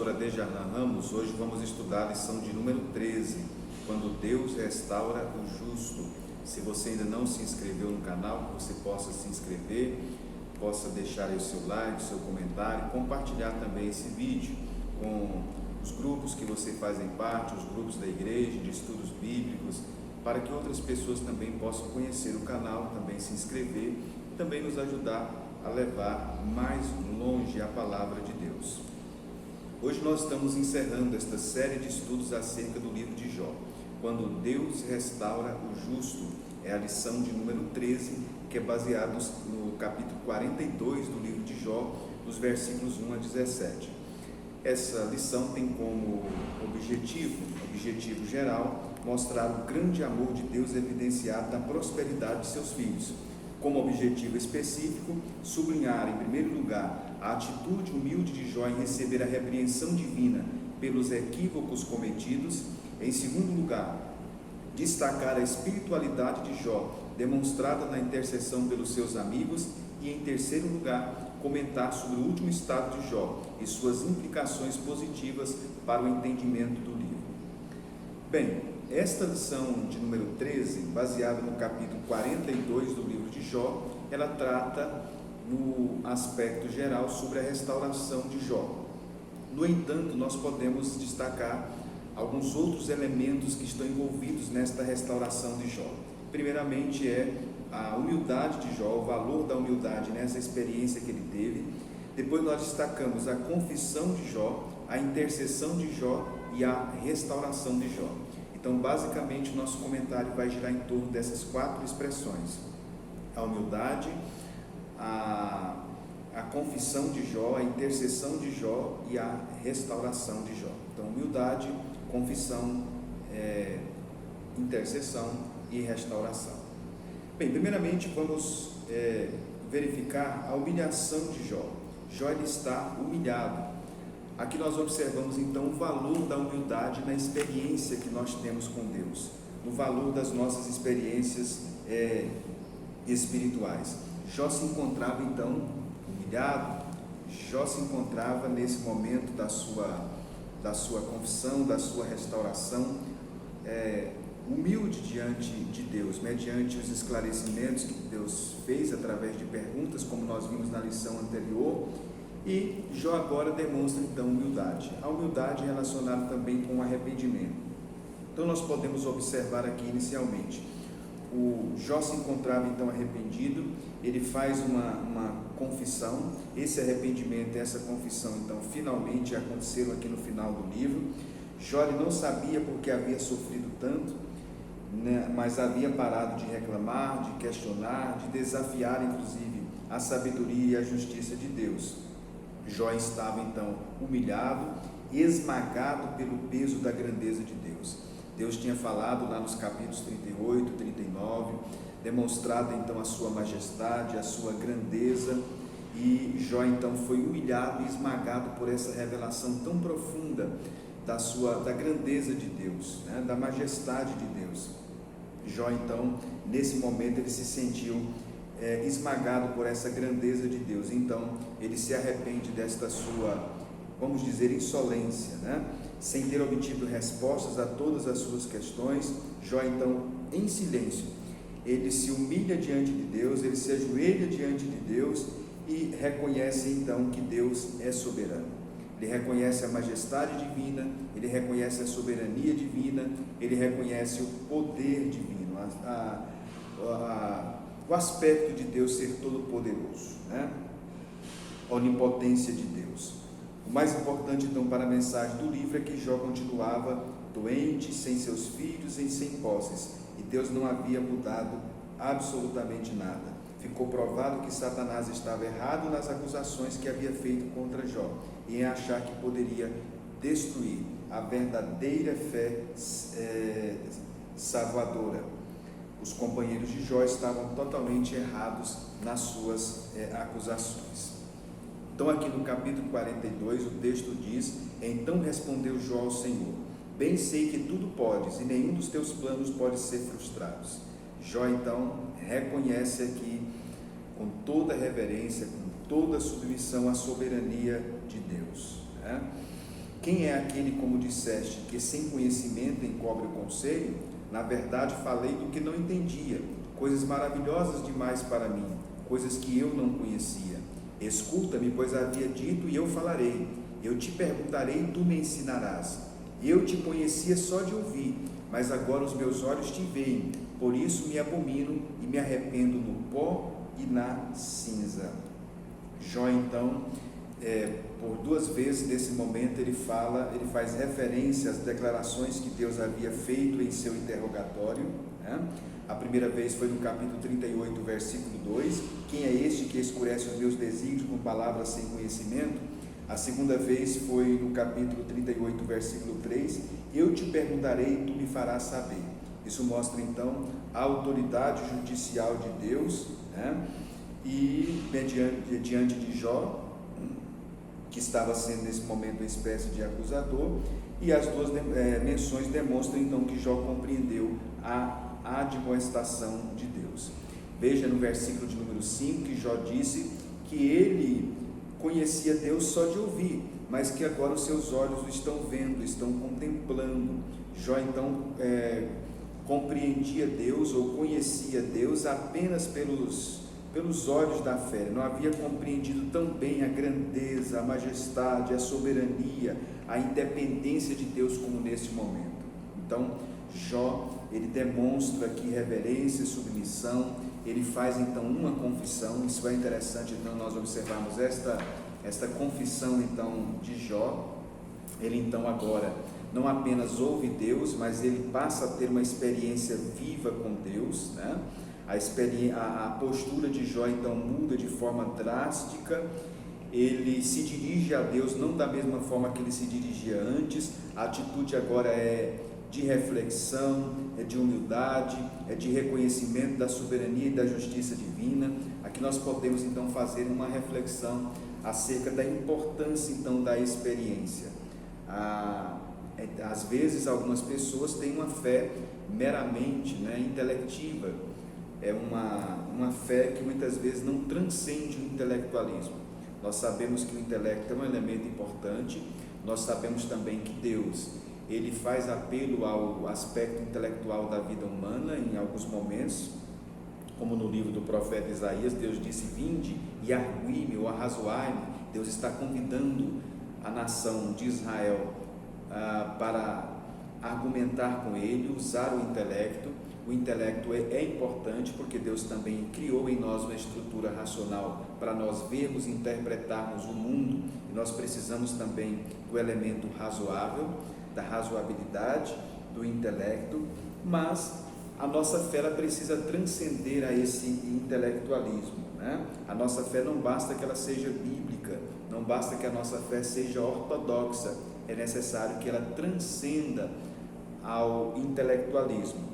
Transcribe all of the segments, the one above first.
pastor Adejarlan Ramos. Hoje vamos estudar a lição de número 13, quando Deus restaura o justo. Se você ainda não se inscreveu no canal, que você possa se inscrever, possa deixar aí o seu like, o seu comentário, compartilhar também esse vídeo com os grupos que você fazem parte, os grupos da igreja, de estudos bíblicos, para que outras pessoas também possam conhecer o canal, também se inscrever e também nos ajudar a levar mais longe a palavra de Deus. Hoje nós estamos encerrando esta série de estudos acerca do livro de Jó. Quando Deus restaura o justo, é a lição de número 13, que é baseada no capítulo 42 do livro de Jó, dos versículos 1 a 17. Essa lição tem como objetivo geral, mostrar o grande amor de Deus evidenciado na prosperidade de seus filhos. Como objetivo específico, sublinhar, em primeiro lugar, a atitude humilde de Jó em receber a repreensão divina pelos equívocos cometidos. Em segundo lugar, destacar a espiritualidade de Jó, demonstrada na intercessão pelos seus amigos. E em terceiro lugar, comentar sobre o último estado de Jó e suas implicações positivas para o entendimento do livro. Bem, esta lição de número 13, baseada no capítulo 42 do livro de Jó, ela trata no aspecto geral sobre a restauração de Jó. No entanto, nós podemos destacar alguns outros elementos que estão envolvidos nesta restauração de Jó. Primeiramente é a humildade de Jó, o valor da humildade nessa experiência que ele teve. Depois nós destacamos a confissão de Jó, a intercessão de Jó e a restauração de Jó. Então, basicamente, o nosso comentário vai girar em torno dessas quatro expressões: a humildade, a confissão de Jó, a intercessão de Jó e a restauração de Jó. Então, humildade, confissão, intercessão e restauração. Bem, primeiramente vamos verificar a humilhação de Jó. Jó ele está humilhado. Aqui nós observamos então o valor da humildade na experiência que nós temos com Deus, no valor das nossas experiências espirituais. Jó se encontrava então humilhado. Jó se encontrava nesse momento da sua confissão, da sua restauração, humilde diante de Deus, mediante os esclarecimentos que Deus fez através de perguntas, como nós vimos na lição anterior. E Jó agora demonstra então humildade, a humildade relacionada também com o arrependimento. Então nós podemos observar aqui inicialmente, o Jó se encontrava então arrependido, ele faz uma confissão. Esse arrependimento, essa confissão então finalmente aconteceram aqui no final do livro. Jó ele não sabia porque havia sofrido tanto, né, mas havia parado de reclamar, de questionar, de desafiar inclusive a sabedoria e a justiça de Deus. Jó estava então humilhado, esmagado pelo peso da grandeza de Deus. Deus tinha falado lá nos capítulos 38, 39, demonstrado então a sua majestade, a sua grandeza, e Jó então foi humilhado e esmagado por essa revelação tão profunda da grandeza de Deus, né, da majestade de Deus. Jó então, nesse momento, ele se sentiu esmagado por essa grandeza de Deus. Então ele se arrepende desta sua, vamos dizer, insolência, né? Sem ter obtido respostas a todas as suas questões, Jó então, em silêncio, ele se humilha diante de Deus, ele se ajoelha diante de Deus e reconhece então que Deus é soberano. Ele reconhece a majestade divina, ele reconhece a soberania divina, ele reconhece o poder divino, o aspecto de Deus ser todo-poderoso, né? A onipotência de Deus. O mais importante então para a mensagem do livro é que Jó continuava doente, sem seus filhos e sem posses, e Deus não havia mudado absolutamente nada. Ficou provado que Satanás estava errado nas acusações que havia feito contra Jó, e em achar que poderia destruir a verdadeira fé salvadora. Os companheiros de Jó estavam totalmente errados nas suas acusações. Então aqui no capítulo 42 o texto diz: então respondeu Jó ao Senhor: bem sei que tudo podes e nenhum dos teus planos pode ser frustrados. Jó então reconhece aqui com toda reverência, com toda submissão à soberania de Deus, né? Quem é aquele, como disseste, que sem conhecimento encobre o conselho? Na verdade falei do que não entendia, coisas maravilhosas demais para mim, coisas que eu não conhecia. Escuta-me, pois havia dito, e eu falarei. Eu te perguntarei, e tu me ensinarás. Eu te conhecia só de ouvir, mas agora os meus olhos te veem. Por isso me abomino e me arrependo no pó e na cinza. Jó, então, por duas vezes nesse momento ele faz referência às declarações que Deus havia feito em seu interrogatório, né? A primeira vez foi no capítulo 38, versículo 2, quem é este que escurece os meus desígnios com palavras sem conhecimento? A segunda vez foi no capítulo 38, versículo 3, eu te perguntarei e tu me farás saber. Isso mostra então a autoridade judicial de Deus, né? E diante de Jó, que estava sendo nesse momento uma espécie de acusador, e as duas menções demonstram então que Jó compreendeu a admoestação de Deus. Veja no versículo de número 5 que Jó disse que ele conhecia Deus só de ouvir, mas que agora os seus olhos o estão vendo, estão contemplando. Jó então compreendia Deus ou conhecia Deus apenas pelos olhos da fé, não havia compreendido tão bem a grandeza, a majestade, a soberania, a independência de Deus como neste momento. Então Jó, ele demonstra aqui reverência, submissão, ele faz então uma confissão. Isso é interessante, então nós observarmos esta confissão então de Jó. Ele então agora não apenas ouve Deus, mas ele passa a ter uma experiência viva com Deus, né? A postura de Jó então muda de forma drástica, ele se dirige a Deus não da mesma forma que ele se dirigia antes, a atitude agora é de reflexão, é de humildade, é de reconhecimento da soberania e da justiça divina. Aqui nós podemos então fazer uma reflexão acerca da importância então da experiência. Às vezes algumas pessoas têm uma fé meramente intelectiva, é uma fé que muitas vezes não transcende o intelectualismo. Nós sabemos que o intelecto é um elemento importante, nós sabemos também que Deus, ele faz apelo ao aspecto intelectual da vida humana em alguns momentos, como no livro do profeta Isaías, Deus disse, vinde e argui-me ou arrazoai-me. Deus está convidando a nação de Israel para argumentar com ele, usar o intelecto. O intelecto é importante porque Deus também criou em nós uma estrutura racional para nós vermos e interpretarmos o mundo, e nós precisamos também do elemento razoável, da razoabilidade, do intelecto, mas a nossa fé ela precisa transcender a esse intelectualismo, né? A nossa fé não basta que ela seja bíblica, não basta que a nossa fé seja ortodoxa, é necessário que ela transcenda ao intelectualismo.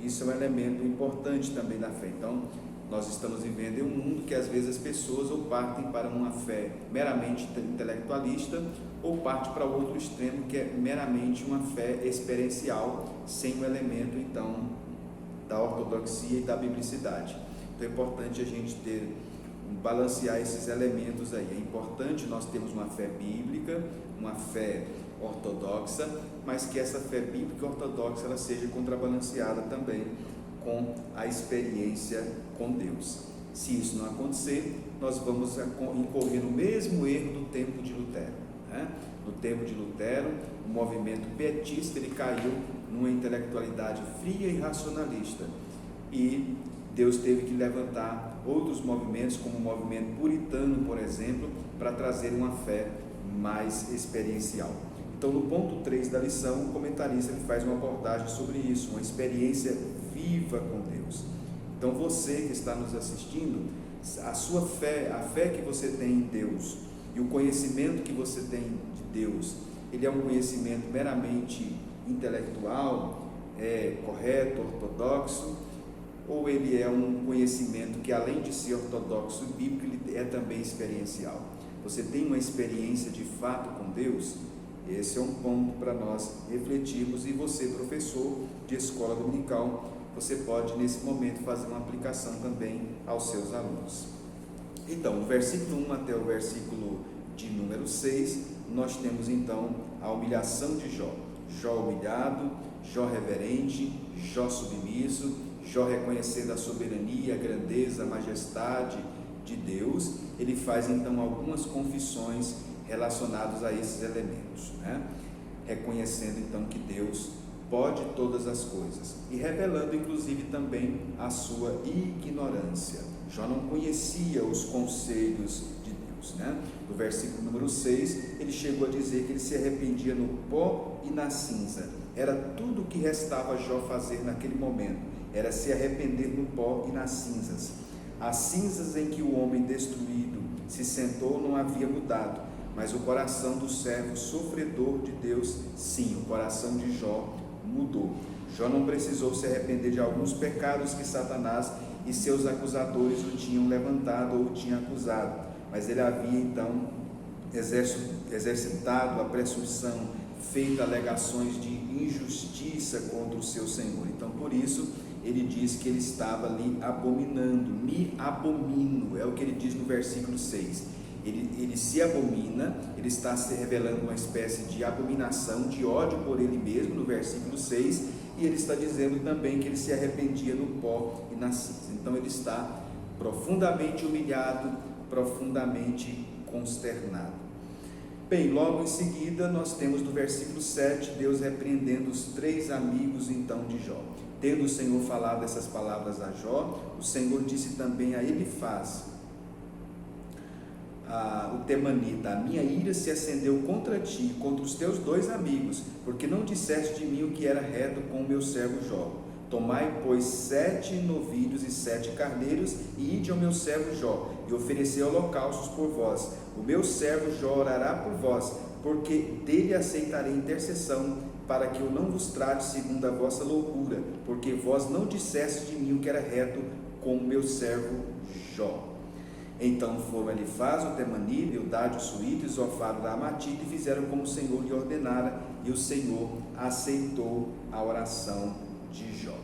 Isso é um elemento importante também da fé. Então, nós estamos vivendo em um mundo que às vezes as pessoas ou partem para uma fé meramente intelectualista ou parte para o outro extremo, que é meramente uma fé experiencial, sem o elemento então da ortodoxia e da biblicidade. Então é importante a gente balancear esses elementos aí. É importante nós termos uma fé bíblica, uma fé ortodoxa, mas que essa fé bíblica ortodoxa ela seja contrabalanceada também com a experiência com Deus. Se isso não acontecer, nós vamos incorrer no mesmo erro do tempo de Lutero, né? No tempo de Lutero, o movimento pietista ele caiu numa intelectualidade fria e racionalista, e Deus teve que levantar outros movimentos, como o movimento puritano, por exemplo, para trazer uma fé mais experiencial. Então, no ponto 3 da lição, o comentarista ele faz uma abordagem sobre isso, uma experiência viva com Deus. Então, você que está nos assistindo, a sua fé, a fé que você tem em Deus e o conhecimento que você tem de Deus, ele é um conhecimento meramente intelectual, correto, ortodoxo, ou ele é um conhecimento que, além de ser ortodoxo e bíblico, ele é também experiencial? Você tem uma experiência de fato com Deus? Esse é um ponto para nós refletirmos, e você, professor de escola dominical, você pode nesse momento fazer uma aplicação também aos seus alunos. Então, do versículo 1 até o versículo de número 6, nós temos então a humilhação de Jó. Jó humilhado, Jó reverente, Jó submisso, Jó reconhecendo a soberania, a grandeza, a majestade de Deus. Ele faz então algumas confissões relacionadas a esses elementos, né? Reconhecendo então que Deus pode todas as coisas e revelando inclusive também a sua ignorância. Jó não conhecia os conselhos de Deus, né? No versículo número 6, ele chegou a dizer que ele se arrependia no pó e na cinza. Era tudo o que restava a Jó fazer naquele momento, era se arrepender no pó e nas cinzas. As cinzas em que o homem destruído se sentou não havia mudado, mas o coração do servo sofredor de Deus, sim, o coração de Jó mudou. Jó não precisou se arrepender de alguns pecados que Satanás e seus acusadores o tinham levantado ou o tinham acusado, mas ele havia então exercitado a presunção, feito alegações de injustiça contra o seu Senhor. Então por isso ele diz que ele estava ali abominando, me abomino, é o que ele diz no versículo 6. Ele se abomina, ele está se revelando uma espécie de abominação, de ódio por ele mesmo, no versículo 6, e ele está dizendo também que ele se arrependia no pó e na cinza. Então ele está profundamente humilhado, profundamente consternado. Bem, logo em seguida nós temos no versículo 7, Deus repreendendo os 3 amigos então de Jó. Tendo o Senhor falado essas palavras a Jó, o Senhor disse também a Elifaz, o temanita: a minha ira se acendeu contra ti, contra os teus 2 amigos, porque não disseste de mim o que era reto com o meu servo Jó. Tomai, pois, 7 novilhos e 7 carneiros, e ide ao meu servo Jó, e oferecei holocaustos por vós. O meu servo Jó orará por vós, porque dele aceitarei intercessão, para que eu não vos trate segundo a vossa loucura, porque vós não disseste de mim o que era reto com o meu servo Jó. Então foram Elifaz, o temanita, Bildade, o suíta, e Zofar, o amatita, e fizeram como o Senhor lhe ordenara, e o Senhor aceitou a oração de Jó.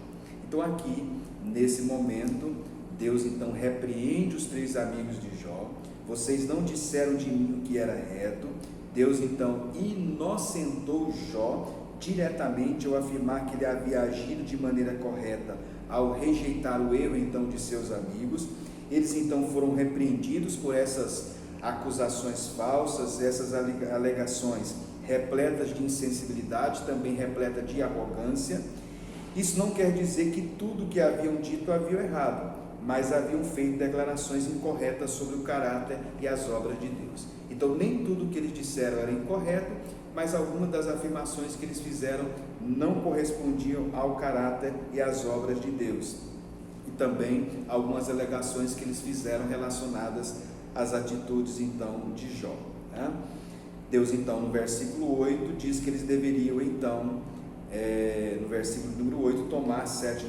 Então aqui, nesse momento, Deus então repreende os 3 amigos de Jó. Vocês não disseram de mim o que era reto. Deus então inocentou Jó diretamente ao afirmar que ele havia agido de maneira correta ao rejeitar o erro então de seus amigos. Eles então foram repreendidos por essas acusações falsas, essas alegações repletas de insensibilidade, também repleta de arrogância. Isso não quer dizer que tudo que haviam dito havia errado, mas haviam feito declarações incorretas sobre o caráter e as obras de Deus. Então nem tudo que eles disseram era incorreto, mas algumas das afirmações que eles fizeram não correspondiam ao caráter e às obras de Deus. E também algumas alegações que eles fizeram relacionadas às atitudes então de Jó, né? Deus então no versículo 8 diz que eles deveriam então, no versículo número 8, tomar 7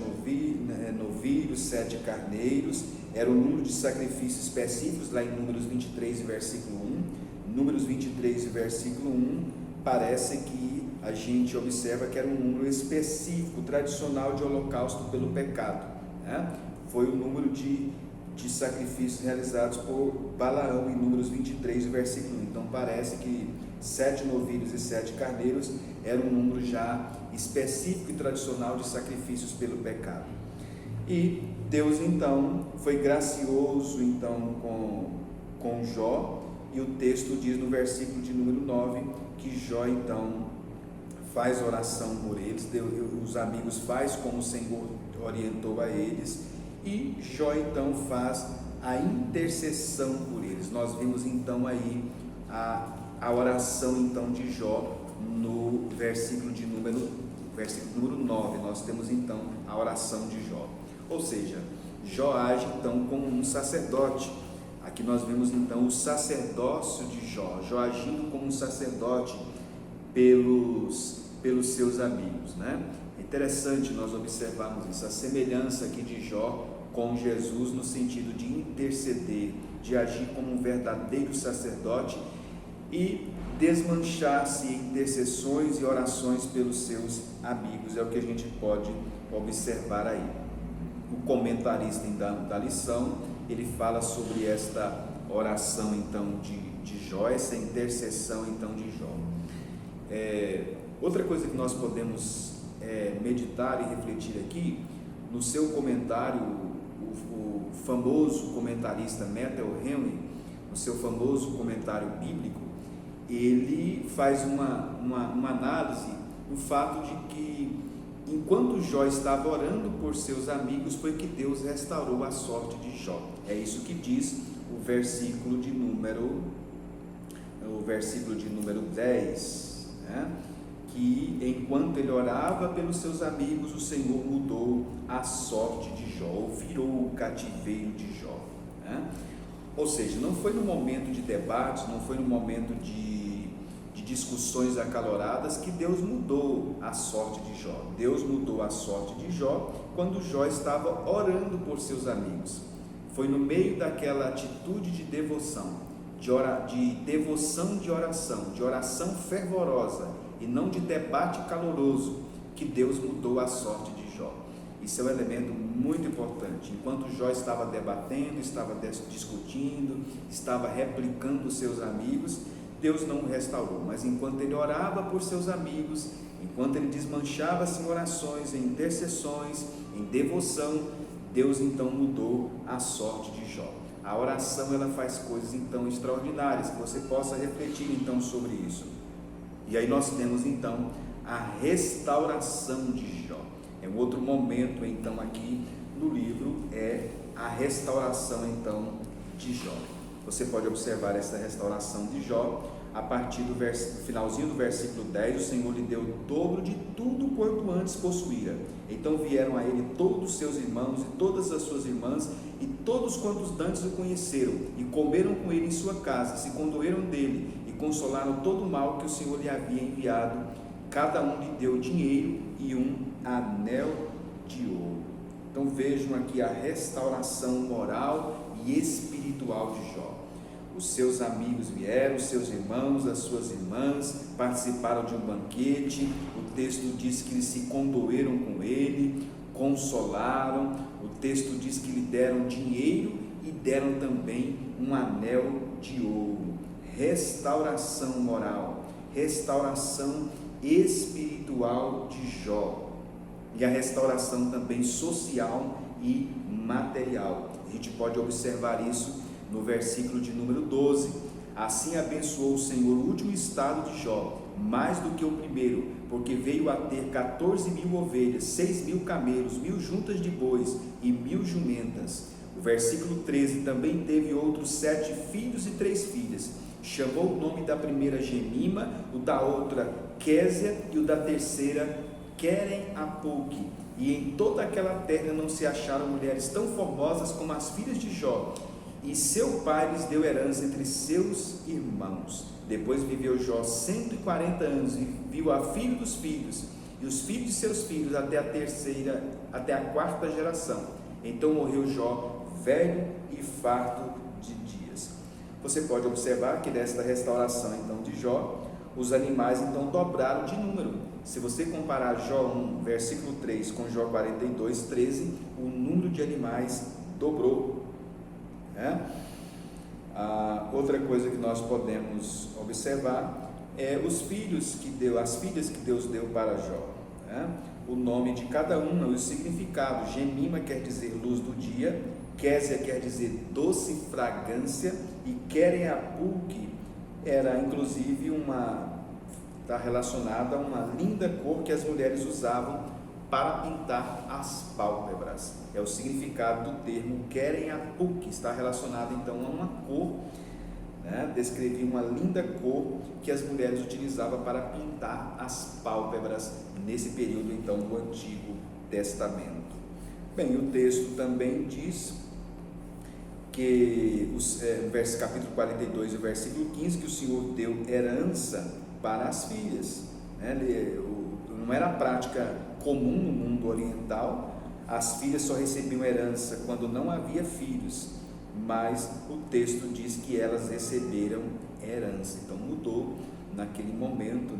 novilhos, 7 carneiros. Era o número de sacrifícios específicos lá em Números 23 versículo 1. Números 23 versículo 1, parece que a gente observa que era um número específico, tradicional de holocausto pelo pecado, né? Foi o número de sacrifícios realizados por Balaão em Números 23 versículo 1. Então parece que 7 novilhos e 7 carneiros era um número já específico e tradicional de sacrifícios pelo pecado. E Deus então foi gracioso então com Jó, e o texto diz no versículo de número 9 que Jó então faz oração por eles. Os amigos faz como o Senhor orientou a eles, e Jó então faz a intercessão por eles. Nós vimos então aí a oração então de Jó no versículo número 9. Nós temos então a oração de Jó, ou seja, Jó age então como um sacerdote. Aqui nós vemos então o sacerdócio de Jó, Jó agindo como um sacerdote pelos seus amigos, né? É interessante nós observarmos isso, a semelhança aqui de Jó com Jesus no sentido de interceder, de agir como um verdadeiro sacerdote e desmanchar-se em intercessões e orações pelos seus amigos. É o que a gente pode observar aí. O comentarista da lição, ele fala sobre esta oração então de Jó, essa intercessão então de Jó. Outra coisa que nós podemos meditar e refletir aqui, no seu comentário, o famoso comentarista Matthew Henry, no seu famoso comentário bíblico, ele faz uma análise do fato de que, enquanto Jó estava orando por seus amigos, foi que Deus restaurou a sorte de Jó. É isso que diz o versículo de número 10, né? Que enquanto ele orava pelos seus amigos, o Senhor mudou a sorte de Jó, ou virou o cativeiro de Jó, né? Ou seja, não foi no momento de debates, não foi no momento de discussões acaloradas que Deus mudou a sorte de Jó. Deus mudou a sorte de Jó quando Jó estava orando por seus amigos. Foi no meio daquela atitude de devoção, de oração fervorosa e não de debate caloroso, que Deus mudou a sorte de Jó. Isso é um elemento muito importante. Enquanto Jó estava debatendo, estava discutindo, estava replicando os seus amigos, Deus não o restaurou. Mas enquanto ele orava por seus amigos, enquanto ele desmanchava-se em orações, em intercessões, em devoção, Deus então mudou a sorte de Jó. A oração, ela faz coisas então extraordinárias, que você possa refletir então sobre isso. E aí nós temos então a restauração de Jó. É um outro momento então aqui no livro, é a restauração então de Jó. Você pode observar essa restauração de Jó a partir do finalzinho do versículo 10. O Senhor lhe deu o dobro de tudo quanto antes possuíra. Então vieram a ele todos os seus irmãos e todas as suas irmãs e todos quantos dantes o conheceram, e comeram com ele em sua casa, se condoeram dele e consolaram todo o mal que o Senhor lhe havia enviado. Cada um lhe deu dinheiro e um anel de ouro. Então vejam aqui a restauração moral e espiritual de Jó. Os seus amigos vieram, os seus irmãos, as suas irmãs, participaram de um banquete. O texto diz que eles se condoeram com ele, consolaram. O texto diz que lhe deram dinheiro e deram também um anel de ouro. Restauração moral, restauração espiritual de Jó, e a restauração também social e material. A gente pode observar isso no versículo de número 12. Assim abençoou o Senhor o último estado de Jó, mais do que o primeiro, porque veio a ter 14.000 ovelhas, 6.000 camelos, 1.000 juntas de bois e 1.000 jumentas. O versículo 13, também teve outros 7 filhos e 3 filhas. Chamou o nome da primeira Gemima, o da outra Késia e o da terceira Queren-Apuque. E em toda aquela terra não se acharam mulheres tão formosas como as filhas de Jó. E seu pai lhes deu herança entre seus irmãos. Depois viveu Jó 140 anos e viu a filho dos filhos e os filhos de seus filhos até a quarta geração. Então morreu Jó velho e farto de dias. Você pode observar que nesta restauração então de Jó, os animais então dobraram de número. Se você comparar Jó 1, versículo 3 com Jó 42, 13, o número de animais dobrou. Outra coisa que nós podemos observar é as filhas que Deus deu para Jó, o nome de cada uma, o significado. Gemima quer dizer luz do dia, Késia quer dizer doce fragrância, e Queren-Apuque era inclusive está relacionada a uma linda cor que as mulheres usavam para pintar as pálpebras. É o significado do termo Queren-Apuque, está relacionado então a uma cor, descrevia uma linda cor que as mulheres utilizavam para pintar as pálpebras nesse período então do Antigo Testamento. Bem, o texto também diz que no capítulo 42 e o versículo 15, que o Senhor deu herança para as filhas, não era prática comum no mundo oriental. As filhas só recebiam herança quando não havia filhos, mas o texto diz que elas receberam herança. Então mudou naquele momento,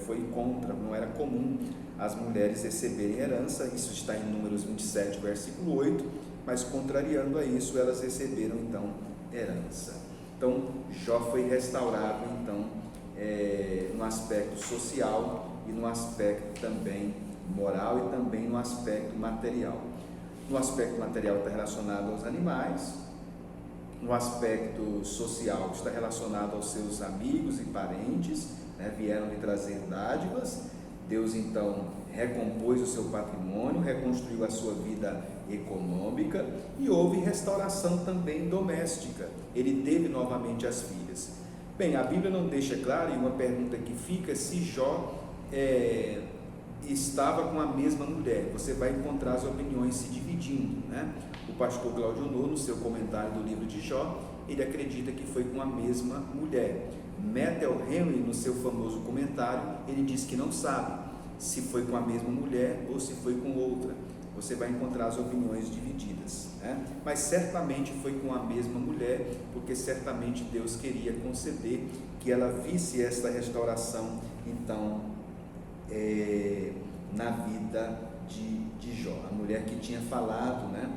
foi contra, não era comum as mulheres receberem herança. Isso está em Números 27, versículo 8, mas contrariando a isso, elas receberam então herança. Então Jó foi restaurado então no aspecto social e no aspecto também moral e também no aspecto material. No aspecto material está relacionado aos animais, no aspecto social está relacionado aos seus amigos e parentes, né? Vieram lhe trazer dádivas. Deus então recompôs o seu patrimônio, reconstruiu a sua vida econômica e houve restauração também doméstica. Ele teve novamente as filhas. Bem, a Bíblia não deixa claro, e uma pergunta que fica, se Jó estava com a mesma mulher. Você vai encontrar as opiniões se dividindo, né? O pastor Claudionor, no seu comentário do livro de Jó, ele acredita que foi com a mesma mulher. Metal Henry, no seu famoso comentário, ele diz que não sabe se foi com a mesma mulher ou se foi com outra. Você vai encontrar as opiniões divididas, né? Mas certamente foi com a mesma mulher, porque certamente Deus queria conceder que ela visse esta restauração, então, na vida de Jó. A mulher que tinha falado, né,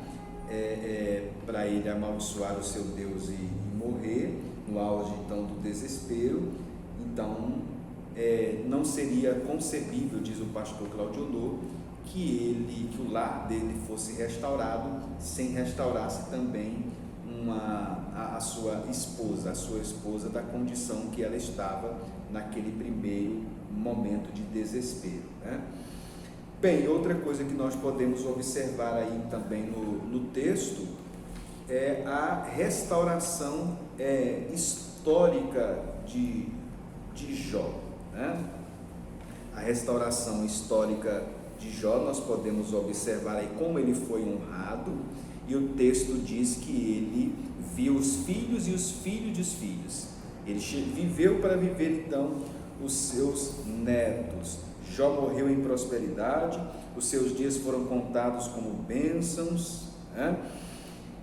para ele amaldiçoar o seu Deus e morrer, no auge então do desespero. Então, não seria concebível, diz o pastor Claudionor, que o lar dele fosse restaurado sem restaurasse também a sua esposa da condição que ela estava naquele primeiro momento de desespero, né? Bem, outra coisa que nós podemos observar aí também no texto é a restauração histórica de Jó, né? A restauração histórica de Jó, nós podemos observar aí como ele foi honrado, e o texto diz que ele viu os filhos e os filhos dos filhos. Ele viveu para viver então os seus netos. Jó morreu em prosperidade, os seus dias foram contados como bênçãos, né?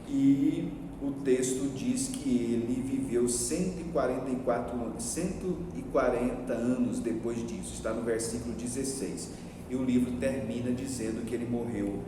E o texto diz que ele viveu 140 anos depois disso, está no versículo 16, e o livro termina dizendo que ele morreu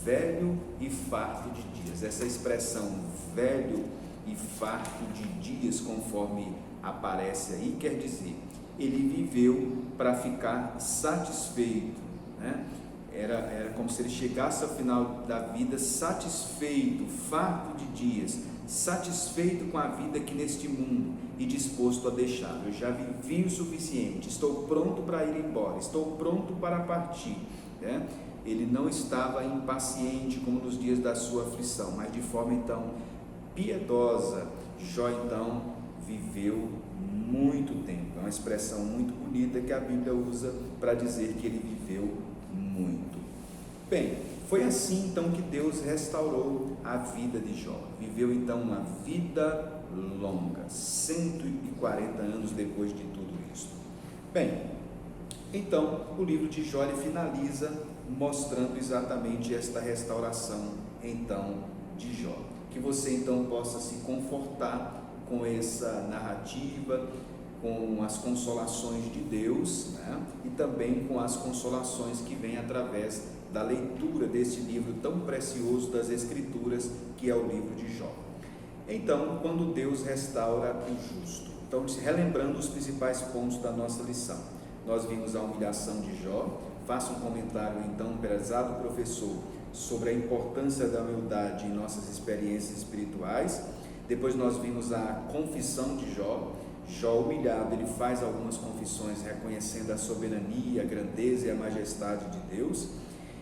velho e farto de dias. Essa expressão, velho e farto de dias, conforme aparece aí, quer dizer, ele viveu para ficar satisfeito, né? Era como se ele chegasse ao final da vida satisfeito, farto de dias, satisfeito com a vida aqui neste mundo e disposto a deixar. Eu já vivi o suficiente, estou pronto para ir embora, estou pronto para partir, né? Ele não estava impaciente como nos dias da sua aflição, mas de forma então piedosa. Jó então viveu muito tempo. É uma expressão muito bonita que a Bíblia usa para dizer que ele viveu muito. Bem, foi assim então que Deus restaurou a vida de Jó. Viveu então uma vida longa, 140 anos depois de tudo isso. Bem, então o livro de Jó ele finaliza mostrando exatamente esta restauração então de Jó. Que você então possa se confortar com essa narrativa, com as consolações de Deus, né? E também com as consolações que vêm através da leitura deste livro tão precioso das Escrituras, que é o livro de Jó. Então, quando Deus restaura o justo. Então, relembrando os principais pontos da nossa lição, nós vimos a humilhação de Jó. Faça um comentário então, prezado professor, sobre a importância da humildade em nossas experiências espirituais. Depois nós vimos a confissão de Jó. Jó humilhado, ele faz algumas confissões reconhecendo a soberania, a grandeza e a majestade de Deus.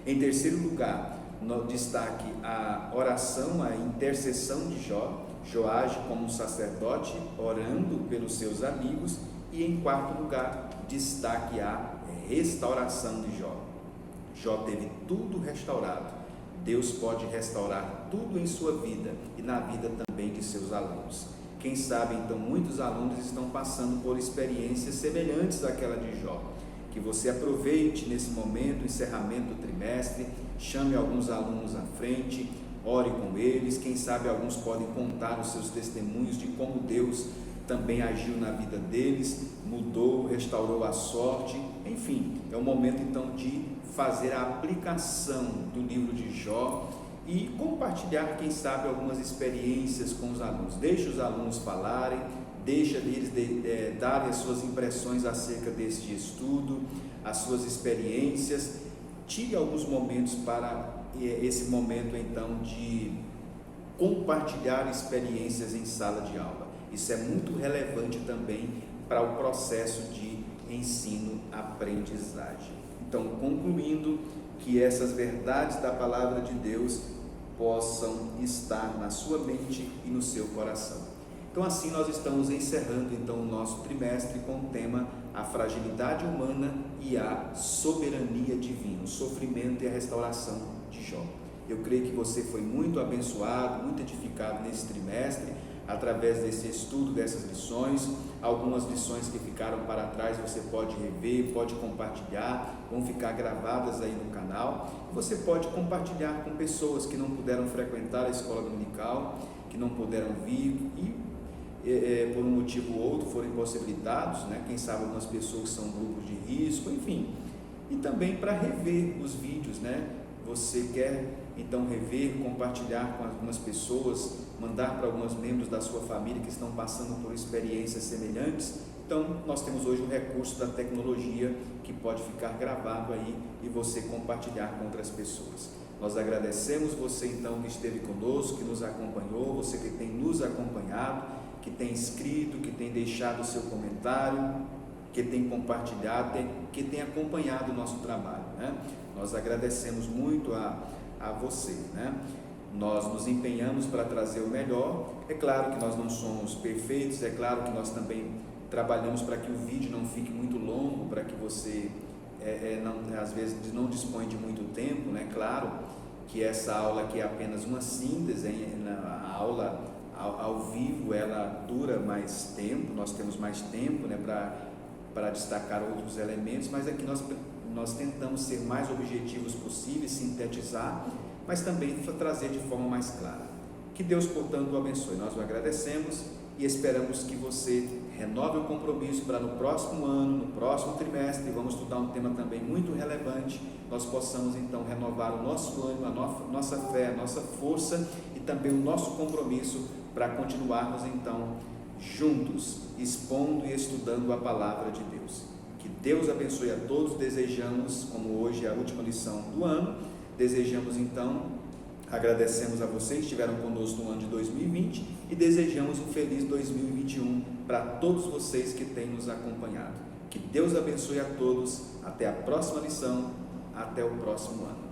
Em terceiro lugar, no destaque a oração, a intercessão de Jó. Jó age como um sacerdote, orando pelos seus amigos. E em quarto lugar, destaque a restauração de Jó. Jó teve tudo restaurado. Deus pode restaurar tudo em sua vida e na vida também de seus alunos. Quem sabe então muitos alunos estão passando por experiências semelhantes àquela de Jó. Que você aproveite nesse momento, encerramento do trimestre, chame alguns alunos à frente, ore com eles. Quem sabe alguns podem contar os seus testemunhos de como Deus também agiu na vida deles, mudou, restaurou a sorte. Enfim, é o momento então de fazer a aplicação do livro de Jó e compartilhar, quem sabe, algumas experiências com os alunos. Deixe os alunos falarem, deixa eles darem as suas impressões acerca deste estudo, as suas experiências. Tire alguns momentos para esse momento então de compartilhar experiências em sala de aula. Isso é muito relevante também para o processo de ensino-aprendizagem. Então, concluindo, que essas verdades da palavra de Deus possam estar na sua mente e no seu coração. Então, assim nós estamos encerrando então o nosso trimestre com o tema a fragilidade humana e a soberania divina, o sofrimento e a restauração de Jó. Eu creio que você foi muito abençoado, muito edificado nesse trimestre, através desse estudo, dessas lições. Algumas lições que ficaram para trás você pode rever, pode compartilhar, vão ficar gravadas aí no canal. Você pode compartilhar com pessoas que não puderam frequentar a escola dominical, que não puderam vir e por um motivo ou outro foram impossibilitados, né? Quem sabe algumas pessoas são grupos de risco, enfim. E também para rever os vídeos, né? Você quer então rever, compartilhar com algumas pessoas, mandar para alguns membros da sua família que estão passando por experiências semelhantes. Então nós temos hoje o recurso da tecnologia que pode ficar gravado aí e você compartilhar com outras pessoas. Nós agradecemos você então que esteve conosco, que nos acompanhou, você que tem nos acompanhado, que tem escrito, que tem deixado o seu comentário, que tem compartilhado, que tem acompanhado o nosso trabalho, né? Nós agradecemos muito a você, né? Nós nos empenhamos para trazer o melhor. É claro que nós não somos perfeitos, é claro que nós também trabalhamos para que o vídeo não fique muito longo, para que você às vezes não dispõe de muito tempo, né? Claro que essa aula aqui é apenas uma síntese, a aula ao vivo ela dura mais tempo, nós temos mais tempo, né, para destacar outros elementos, mas aqui nós tentamos ser mais objetivos possíveis, sintetizar, mas também trazer de forma mais clara. Que Deus, portanto, o abençoe. Nós o agradecemos e esperamos que você renove o compromisso para no próximo ano, no próximo trimestre, vamos estudar um tema também muito relevante, nós possamos então renovar o nosso ânimo, a nossa fé, a nossa força e também o nosso compromisso para continuarmos então juntos, expondo e estudando a palavra de Deus. Que Deus abençoe a todos. Desejamos, como hoje é a última lição do ano, desejamos então, agradecemos a vocês que estiveram conosco no ano de 2020 e desejamos um feliz 2021 para todos vocês que têm nos acompanhado. Que Deus abençoe a todos. Até a próxima lição, até o próximo ano.